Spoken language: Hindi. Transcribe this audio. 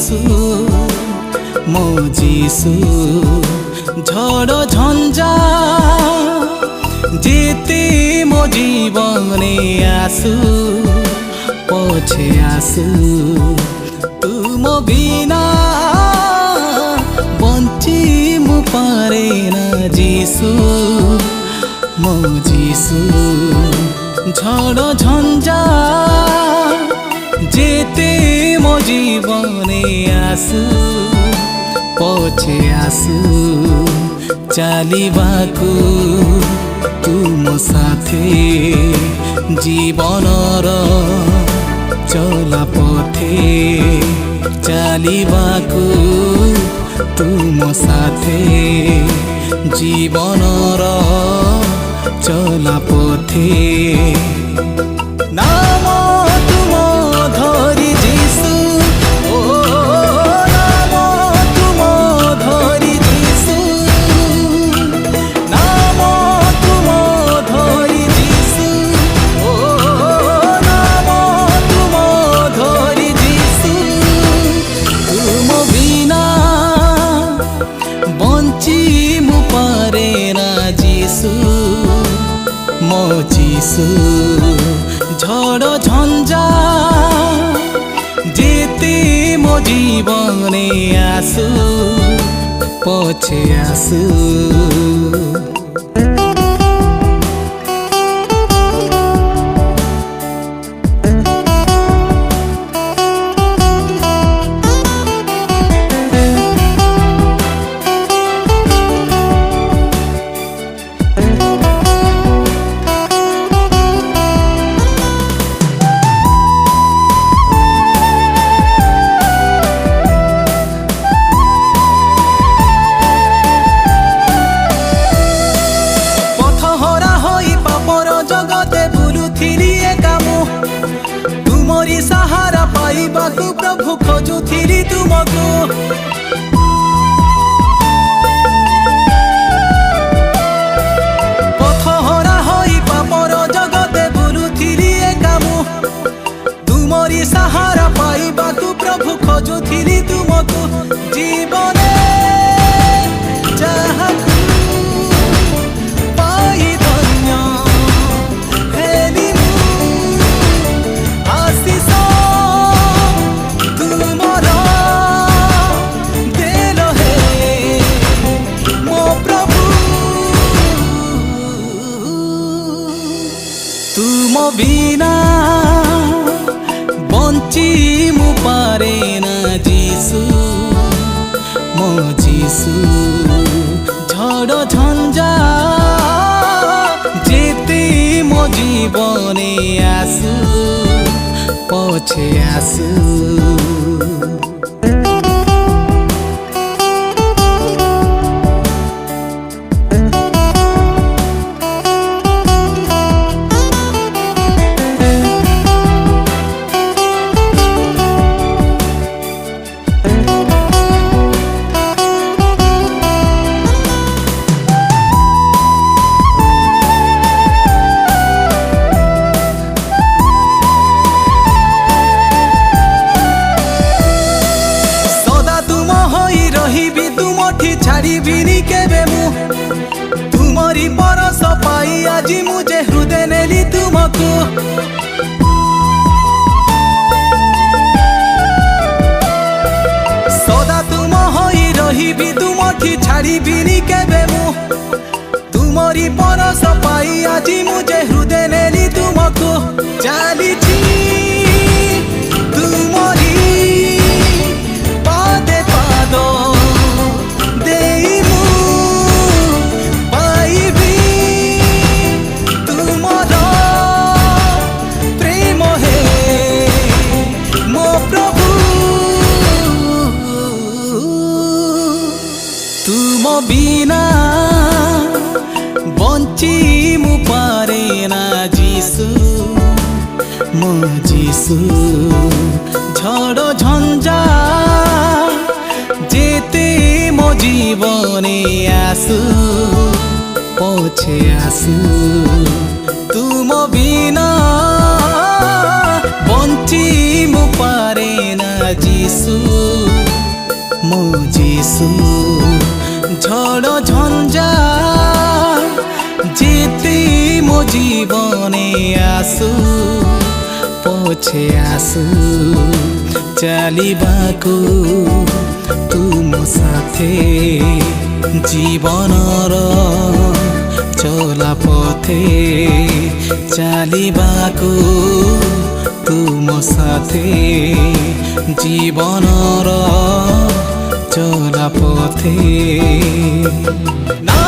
जीसु मो जीसु झड़ झंझा जेते मो जीवने आसु पछे आसु तुम बिना बंची मु पारे ना जीसु मो जीसु झड़ झंझा जेते मो जीवने आसु पछे आसु चालिबाकू तुम साथे जीवनर चला पथे चालिबाकू तुम साथे जीवनर चला पथे नाम तुम धरी जीसु नाम तुम धरी जीसु नाम तुम धरी जीसु नाम तुम धरी जीसु तुम बिना बंची मु पारे ना जीसु मो जीसु झड़ झंझा जेते मो जीवने आसु पछे आसु तुमरी सहारा पाइबाकू प्रभु खोजुथिली तुमको पथहरा होई पापर जगते बुलुथिली एकामु तुमरी सहारा पाइबाकू प्रभु खोजुथिली तुमको जीवने जहाकू पाई धन्य तुम बिना बंची मु पारे ना जीसु मो जीसु झड़ झंझा जेते मो जीवने आसु पछे आसु छाड़ीबिनी केबे मु तुमरी परस पाई आज मुझे हृदय नेली तुमको सदा तुम होई रहिबी तुमठी छाड़ीबिनी केबे मु तुमरी परस पाई आज मुझे हृदय नेली तुमको चालीची तुमरी पादे पादो तुम बिना बंची मु पारे ना जीसु मो जीसु झड़ झंझा जेते मो जीवने आसु पछे आसु तुम बिना बंची मु पारे ना जीसु। জীবনে আসু পছে আসু চালিবাকু তুম সাথে জীবনর চলা পথে চালিবাকু তুম সাথে জীবনর চলা পথে না